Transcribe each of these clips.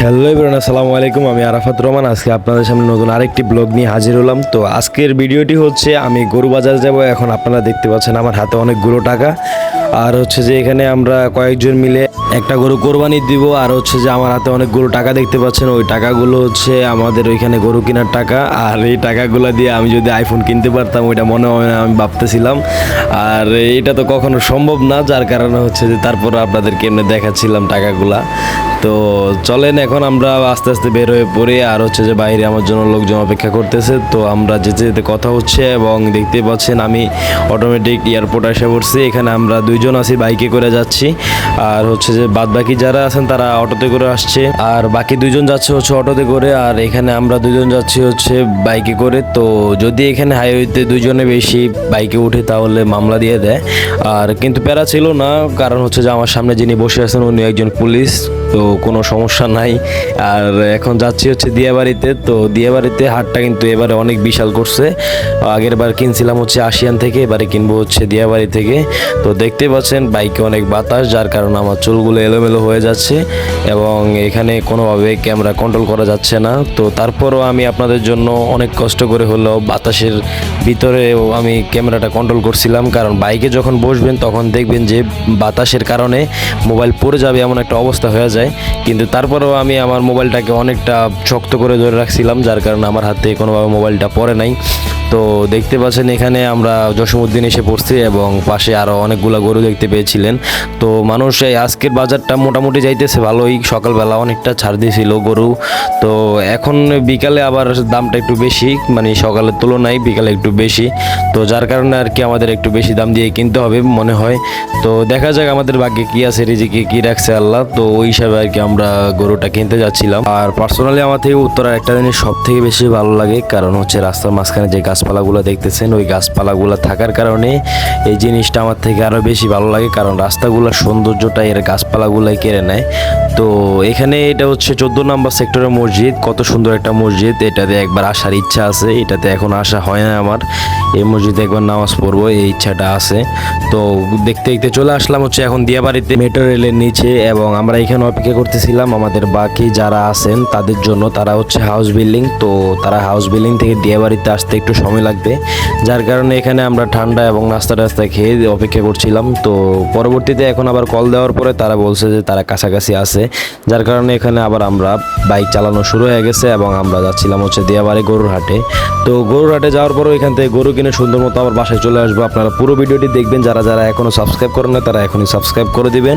Hello everyone, আসসালামু আলাইকুম। আমি আরাফাত রহমান। আজকে আপনাদের সামনে নতুন আরেকটি ব্লগ নিয়ে হাজির হলাম। তো আজকের ভিডিওটি হচ্ছে আমি গরু বাজার যাব। এখন আপনারা দেখতে পাচ্ছেন আমার হাতে অনেকগুলো টাকা, আর হচ্ছে যে এখানে আমরা কয়েকজন মিলে একটা গরু কোরবানি দিব। আর হচ্ছে যে আমার হাতে অনেকগুলো টাকা দেখতে পাচ্ছেন, ওই টাকাগুলো হচ্ছে আমাদের ওইখানে গরু কেনার টাকা। আর এই টাকাগুলো দিয়ে আমি যদি আইফোন কিনতে পারতাম ওইটা মনে হয় আমি ভাবতেছিলাম। আর এটা তো কখনো সম্ভব না, যার কারণে হচ্ছে যে তারপর আপনাদেরকে এমনি দেখাচ্ছিলাম টাকাগুলা। তো চলেন এখন আমরা আস্তে আস্তে বের হয়ে পড়ি। আর হচ্ছে যে বাইরে আমার জন্য লোকজন অপেক্ষা করতেছে, তো আমরা যেতে যেতে কথা হচ্ছে। এবং দেখতে পাচ্ছেন আমি অটোমেটিক এয়ারপোর্ট এসে পড়ছি। এখানে আমরা দুইজন আছি, বাইকে করে যাচ্ছি। আর হচ্ছে যে বাদ বাকি যারা আছেন তারা অটোতে করে আসছে, আর বাকি দুইজন যাচ্ছে হচ্ছে অটোতে করে। আর এখানে আমরা দুইজন যাচ্ছি হচ্ছে বাইকে করে। তো যদি এখানে হাইওয়েতে দুইজনে বেশি বাইকে উঠে তাহলে মামলা দিয়ে দেয়। আর কিন্তু প্যারা ছিল না, কারণ হচ্ছে যে আমার সামনে যিনি বসে আছেন উনি একজন পুলিশ, তো কোনো সমস্যা নাই। আর এখন যাচ্ছি হচ্ছে দিয়াবাড়িতে। তো দিয়াবাড়িতে হাটটা কিন্তু এবারে অনেক বিশাল করছে। আগের বার কিনছিলাম হচ্ছে আশিয়ান থেকে, এবারে কিনবো হচ্ছে দিয়াবাড়ি থেকে। তো দেখতে পাচ্ছেন বাইকে অনেক বাতাস, যার কারণে আমার চুলগুলো এলোমেলো হয়ে যাচ্ছে এবং এখানে কোনোভাবে ক্যামেরা কন্ট্রোল করা যাচ্ছে না। তো তারপরও আমি আপনাদের জন্য অনেক কষ্ট করে হলেও বাতাসের ভিতরেও আমি ক্যামেরাটা কন্ট্রোল করছিলাম, কারণ বাইকে যখন বসবেন তখন দেখবেন যে বাতাসের কারণে মোবাইল পড়ে যাবে এমন একটা অবস্থা হয়ে যায়। কিন্তু তারপরেও আমি আমার মোবাইলটাকে অনেকটা শক্ত করে ধরে রাখছিলাম, যার কারণে আমার হাতে কোনোভাবে মোবাইলটা পড়ে নাই। তো দেখতে পাচ্ছেন এখানে আমরা জসীমউদ্দিন এসে পড়ছি এবং পাশে আরও অনেকগুলো গরু দেখতে পেয়েছিলেন। তো মানুষ এই আজকের বাজারটা মোটামুটি যাইতেছে ভালোই, সকালবেলা অনেকটা ছাড় দিয়েছিল গরু। তো এখন বিকালে আবার দামটা একটু বেশি, মানে সকালের তুলনায় বিকালে একটু বেশি। তো যার কারণে আর কি আমাদের একটু বেশি দাম দিয়ে কিনতে হবে মনে হয়। তো দেখা যাক আমাদের ভাগ্যে কী আছে, রিজিকে কী রাখছে আল্লাহ। তো ওই হিসাবে আর কি আমরা গরুটা কিনতে যাচ্ছিলাম। আর পার্সোনালি আমার থেকে উত্তরার একটা জিনিস সব থেকে বেশি ভালো লাগে, কারণ হচ্ছে রাস্তার মাঝখানে যে গাছপালাগুলো দেখতেছেন ওই গাছপালাগুলো থাকার কারণে এই জিনিসটা আমার থেকে আরও বেশি ভালো লাগে, কারণ রাস্তাগুলোর সৌন্দর্যটা এর গাছপালাগুলোই কেড়ে নেয়। তো এখানে এটা হচ্ছে 14 নম্বর সেক্টরের মসজিদ, কত সুন্দর একটা মসজিদ। এটাতে একবার আসার ইচ্ছা আছে, এটাতে এখন আসা হয় না আমার। এই মসজিদে একবার নামাজ পড়বো এই ইচ্ছাটা আছে। তো দেখতে দেখতে চলে আসলাম হচ্ছে এখন দিয়াবাড়িতে মেট্রো রেলের নিচে, এবং আমরা এখানে অপেক্ষা করতেছিলাম আমাদের বাকি যারা আছেন তাদের জন্য। তারা হচ্ছে হাউস বিল্ডিং, তো তারা হাউস বিল্ডিং থেকে দিয়াবাড়িতে আসতে একটু সময় লাগবে, যার কারণে এখানে আমরা ঠান্ডা এবং নাস্তা টাস্তা খেয়ে অপেক্ষা করছিলাম। তো পরবর্তীতে এখন আবার কল দেওয়ার পরে তারা বলছে যে তারা কাছাকাছি আছে, যার কারণে এখানে আবার আমরা বাইক চালানো শুরু হয়ে গেছে এবং আমরা যাচ্ছিলাম হচ্ছে দিয়াবাড়ি গরুর হাটে। তো গরুর হাটে যাওয়ার পরেও এখান থেকে গরু কিনে সুন্দর মতো আবার বাসায় চলে আসবো। আপনারা পুরো ভিডিওটি দেখবেন, যারা যারা এখনও সাবস্ক্রাইব করেন না তারা এখনই সাবস্ক্রাইব করে দিবেন।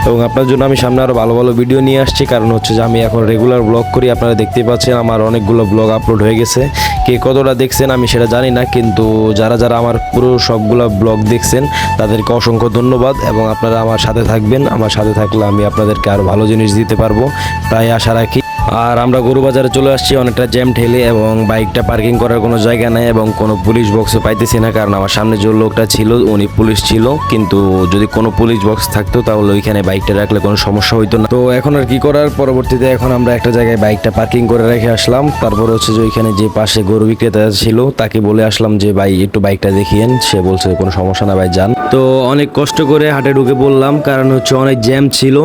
এবং আপনার জন্য আমি সামনে আরও ভালো ভালো ভিডিও নিয়ে আসছি, কারণ হচ্ছে যে আমি এখন রেগুলার ব্লগ করি। আপনারা দেখতেই পাচ্ছেন আমার অনেকগুলো ব্লগ আপলোড হয়ে গেছে। কে কতটা দেখছেন আমি সেটা জানি না, কিন্তু যারা যারা আমার পুরো সবগুলো ব্লগ দেখছেন তাদেরকে অসংখ্য ধন্যবাদ। এবং আপনারা আমার সাথে থাকবেন, আমার সাথে থাকলে আমি আপনাদেরকে আরও ভালো জিনিস দিতে পারবো, তাই আশা রাখি। আর আমরা গরু বাজারে চলে আসছি অনেকটা জ্যাম ঠেলে, এবং বাইকটা পার্কিং করার কোনো জায়গা নেই এবং কোনো পুলিশ বক্সও পাইতেছি না, কারণ আমার সামনে যে লোকটা ছিল উনি পুলিশ ছিল। কিন্তু যদি কোনো পুলিশ বক্স থাকতো তাহলে ওইখানে বাইকটা রাখলে কোনো সমস্যা হইতো না। তো এখন আর কি করার, পরবর্তীতে এখন আমরা একটা জায়গায় বাইকটা পার্কিং করে রেখে আসলাম। তারপর হচ্ছে যে ওইখানে যে পাশে গরু বিক্রেতা ছিল তাকে বলে আসলাম যে ভাই একটু বাইকটা দেখিয়েন। সে বলছে কোনো সমস্যা না ভাই, যান। তো অনেক কষ্ট করে হাটে ঢুকে বললাম, কারণ হচ্ছে অনেক জ্যাম ছিল।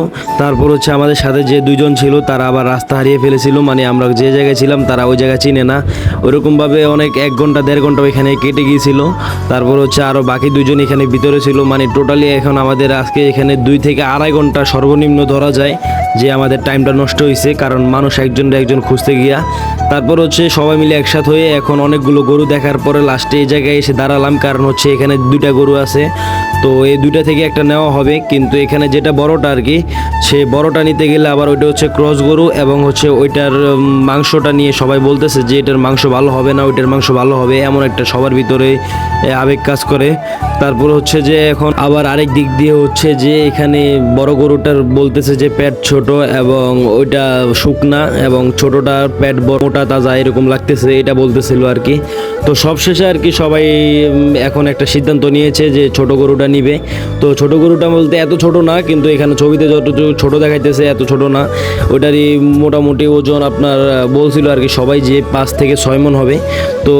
তারপর হচ্ছে আমাদের সাথে যে দুইজন ছিল তারা আবার রাস্তা হারিয়ে ফেলেছিল, মানে আমরা যে জায়গায় ছিলাম তারা ওই জায়গা চিনে না। ওইরকমভাবে অনেক 1 ঘন্টা 1.5 ঘন্টা ওইখানে কেটে গিয়েছিল। তারপর হচ্ছে আরও বাকি দুজন এখানে ভিতরে ছিল, মানে টোটালি এখন আমাদের আজকে এখানে 2 থেকে 2.5 ঘন্টা সর্বনিম্ন ধরা যায় যে আমাদের টাইমটা নষ্ট হয়েছে, কারণ মানুষ একজন খুঁজতে গিয়া। তারপর হচ্ছে সবাই মিলে একসাথ হয়ে এখন অনেকগুলো গরু দেখার পরে লাস্টে এই জায়গায় এসে দাঁড়ালাম, কারণ হচ্ছে এখানে 2টা গরু আছে। তো এই 2টা থেকে একটা নেওয়া হবে, কিন্তু এখানে যেটা বড়টা আর কি, সে বড়টা নিতে গেলে আবার ওইটা হচ্ছে ক্রস গরু, এবং হচ্ছে ওইটার মাংসটা নিয়ে সবাই বলতেছে যে এটার মাংস ভালো হবে না, ওইটার মাংস ভালো হবে, এমন একটা সবার ভিতরে আবেগ কাজ করে। তারপর হচ্ছে যে এখন আবার আরেক দিক দিয়ে হচ্ছে যে এখানে বড় গরুটার বলতেছে যে পেট ছোট এবং ওইটা শুকনা, এবং ছোটটার পেট বড়, মোটা তাজা এরকম লাগতেছে, এটা বলতেছিল আর কি। তো সবশেষে আর কি সবাই এখন একটা সিদ্ধান্ত নিয়েছে যে ছোট গরুটা নিবে। তো ছোট গরুটা বলতে এত ছোট না, কিন্তু এখানে ছবিতে যত ছোট দেখাইতেছে এত ছোট না। ওটারই মোটামুটি ওজন আপনার বলছিল আর কি সবাই যে 5 থেকে 6 মণ হবে। তো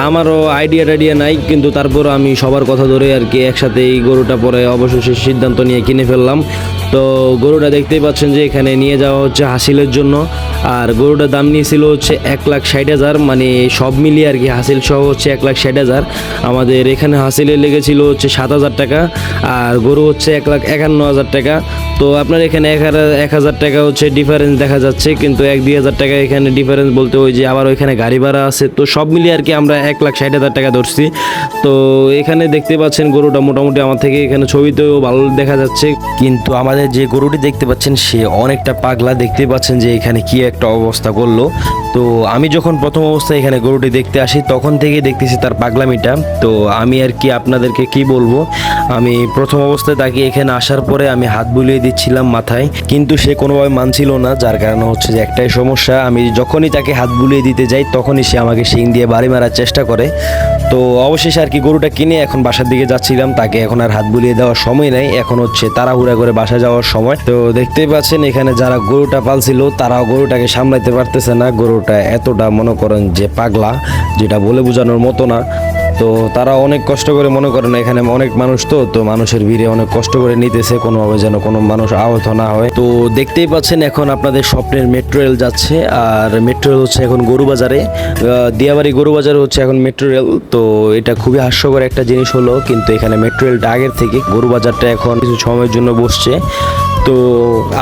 আমারও আইডিয়া নাই, কিন্তু তারপর আমি সবার কথা ধরে আর কি একসাথে এই গরুটা পরে অবশেষে সিদ্ধান্ত নিয়ে কিনে ফেললাম। তো গরুটা দেখতেই পাচ্ছেন যে এখানে নিয়ে যাওয়া হচ্ছে হাসিলের জন্য। আর গরুটার দাম নিয়েছিল হচ্ছে 1,60,000, মানে সব মিলিয়ে আর কি হাসিল সহ হচ্ছে 1,60,000। আমাদের এখানে হাসিলের লেগেছিল হচ্ছে 7,000 টাকা, আর গরু হচ্ছে 1,51,000 টাকা। তো আপনার এখানে 1,000 টাকা হচ্ছে ডিফারেন্স দেখা যাচ্ছে, কিন্তু 1-2,000 টাকা এখানে ডিফারেন্স বলতে ওই যে আবার ওইখানে গাড়ি ভাড়া আছে। তো সব মিলিয়ে আর কি আমরা 1,60,000 টাকা ধরছি। তো এখানে দেখতে পাচ্ছেন গরুটা মোটামুটি আমার থেকে এখানে ছবিতেও ভালো দেখা যাচ্ছে, কিন্তু আমাদের যে গরুটি দেখতে পাচ্ছেন সে অনেকটা পাগলা। দেখতে পাচ্ছেন যে এখানে কি একটা অবস্থা করলো। তো আমি যখন প্রথম অবস্থায় এখানে গরুটি দেখতে আসি তখন থেকে দেখতেছি তার পাগলামিটা। তো আমি আর কি আপনাদেরকে কি বলবো, আমি প্রথম অবস্থায় তাকে এখানে আসার পরে আমি হাত বুলিয়ে দিচ্ছিলাম মাথায়, কিন্তু সে কোনোভাবে মানছিল না। যার কারণে হচ্ছে যে একটাই সমস্যা, আমি যখনই তাকে হাত বুলিয়ে দিতে যাই তখনই সে আমাকে শিং দিয়ে বাড়ি মারার চেষ্টা করে। তো অবশেষে আর কি গরুটা কিনে এখন বাসার দিকে যাচ্ছিলাম, তাকে এখন আর হাত বুলিয়ে দেওয়ার সময় নাই, এখন হচ্ছে তাড়াহুড়া করে বাসা যাওয়ার সময়। তো দেখতেই পাচ্ছেন এখানে যারা গরুটা পালছিল তারাও গরুটাকে সামলাইতে পারতেছে না। গরুটা এতটা মনে করেন যে পাগলা, যেটা বলে বোঝানোর মতো না। তো তারা অনেক কষ্ট করে মনে করেন, এখানে অনেক মানুষ, তো মানুষের ভিড়ে অনেক কষ্ট করে নিতেছে কোনোভাবে যেন কোনো মানুষ আহত না হয়। তো দেখতেই পাচ্ছেন এখন আপনাদের স্বপ্নের মেট্রো রেল যাচ্ছে, আর মেট্রো রেল হচ্ছে এখন গরুবাজারে, দিয়াবাড়ি গরুবাজারে হচ্ছে এখন মেট্রো রেল। তো এটা খুবই হাস্যকর একটা জিনিস হলো, কিন্তু এখানে মেট্রো রেলটা আগের থেকে, গরুবাজারটা এখন কিছু সময়ের জন্য বসছে। তো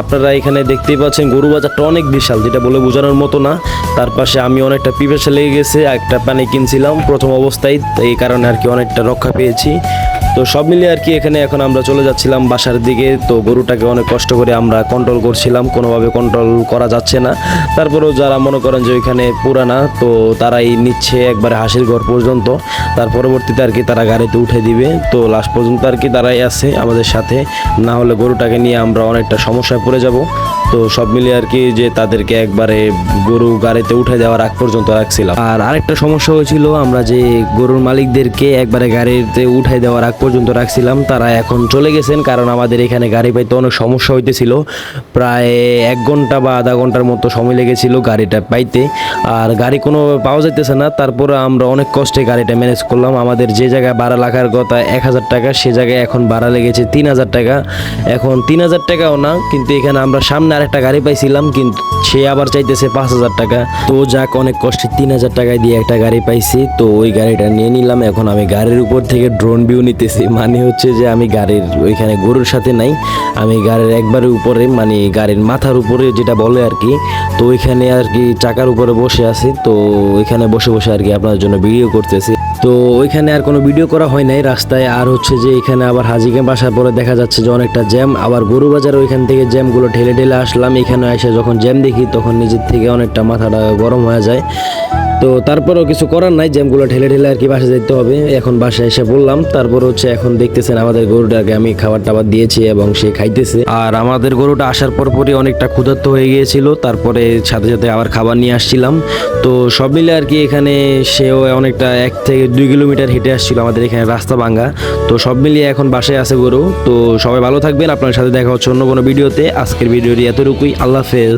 আপনারা এখানে দেখতেই পাচ্ছেন গরু বাজারটা অনেক বিশাল, যেটা বলে বোঝানোর মতো না। তার পাশে আমি অনেকটা পিপাসা লেগে গেছে, একটা পানি কিনছিলাম প্রথম অবস্থায়, তো এই কারণে আর কি অনেকটা রক্ষা পেয়েছি। তো সব মিলিয়ে আর কি এখানে এখন আমরা চলে যাচ্ছিলাম বাসার দিকে। তো গরুটাকে অনেক কষ্ট করে আমরা কন্ট্রোল করছিলাম, কোনোভাবে কন্ট্রোল করা যাচ্ছে না। তারপরেও যারা মনে করেন যে ওইখানে পুরানা, তো তারাই নিচ্ছে একবারে হাসির ঘর পর্যন্ত। তার পরবর্তীতে আর কি তারা গাড়িতে উঠে দিবে। তো লাস্ট পর্যন্ত আর কি তারাই আছে আমাদের সাথে, না হলে গরুটাকে নিয়ে আমরা অনেকটা সমস্যায় পড়ে যাব। তো সব মিলিয়ে আর কি যে তাদেরকে একবারে গরু গাড়িতে উঠে দেওয়ার আগ পর্যন্ত রাখছিলাম। আর আরেকটা সমস্যা হয়েছিল, আমরা যে গরুর মালিকদেরকে একবারে গাড়িতে উঠে দেওয়ার আগ পর্যন্ত রাখছিলাম, তারা এখন চলে গেছেন, কারণ আমাদের এখানে গাড়ি পাইতে অনেক সমস্যা হইতেছিল। প্রায় 1 ঘন্টা বা আধা ঘন্টার মতো সময় লেগেছিল গাড়িটা পাইতে, আর গাড়ি কোনোভাবে পাওয়া যাইতেছে না। তারপরে আমরা অনেক কষ্টে গাড়িটা ম্যানেজ করলাম। আমাদের যে জায়গায় ভাড়া লাগার কথা 1,000 টাকা, সে জায়গায় এখন ভাড়া লেগেছে 3,000 টাকা। এখন 3,000 টাকাও না, কিন্তু এখানে আমরা সামনে আরেকটা গাড়ি পাইছিলাম, কিন্তু সে আবার চাইতেছে 5,000 টাকা। তো যাক, অনেক কষ্টে 3,000 টাকায় দিয়ে একটা গাড়ি পাইছি, তো ওই গাড়িটা নিয়ে নিলাম। এখন আমি গাড়ির উপর থেকে ড্রোন ভিউ নিতেছি, মানে হচ্ছে যে আমি গাড়ির ওইখানে গরুর সাথে নাই, আমি গাড়ির একবারে উপরে, মানে গাড়ির মাথার উপরে যেটা বলে আর কি। তো ওইখানে আর কি চাকার উপরে বসে আছি, তো ওইখানে বসে বসে আর কি আপনাদের জন্য ভিডিও করতেছি। তো ওইখানে আর কোনো ভিডিও করা হয় নাই রাস্তায়। আর হচ্ছে যে এখানে আবার হাজি ক্যাম্প আসার পরে দেখা যাচ্ছে যে অনেকটা জ্যাম, আবার গরু বাজার ওইখান থেকে জ্যামগুলো ঠেলে ঠেলে আসলাম। এখানে এসে যখন জ্যাম দেখি তখন নিজের থেকে অনেকটা মাথাটা গরম হয়ে যায়। তো তারপরেও কিছু করার নাই, জ্যামগুলো ঠেলে ঠেলে আর কি বাসায় যেতে হবে। এখন বাসায় এসে বললাম, তারপর হচ্ছে এখন দেখতেছেন আমাদের গরুটাকে আমি খাবার টাবার দিয়েছি এবং সে খাইতেছে। আর আমাদের গরুটা আসার পরপরই অনেকটা ক্ষুধার্ত হয়ে গিয়েছিল, তারপরে সাথে সাথে আবার খাবার নিয়ে আসছিলাম। তো সব মিলে আর কি এখানে সেও অনেকটা 1 থেকে 2 কিলোমিটার হেঁটে আসছিল, আমাদের এখানে রাস্তা ভাঙ্গা। তো সব মিলিয়ে এখন বাসায় আছে গরু। তো সবাই ভালো থাকবেন, আপনার সাথে দেখা হচ্ছে অন্য কোনো ভিডিওতে। আজকের ভিডিওটি এতটুকুই, আল্লাহ হাফেজ।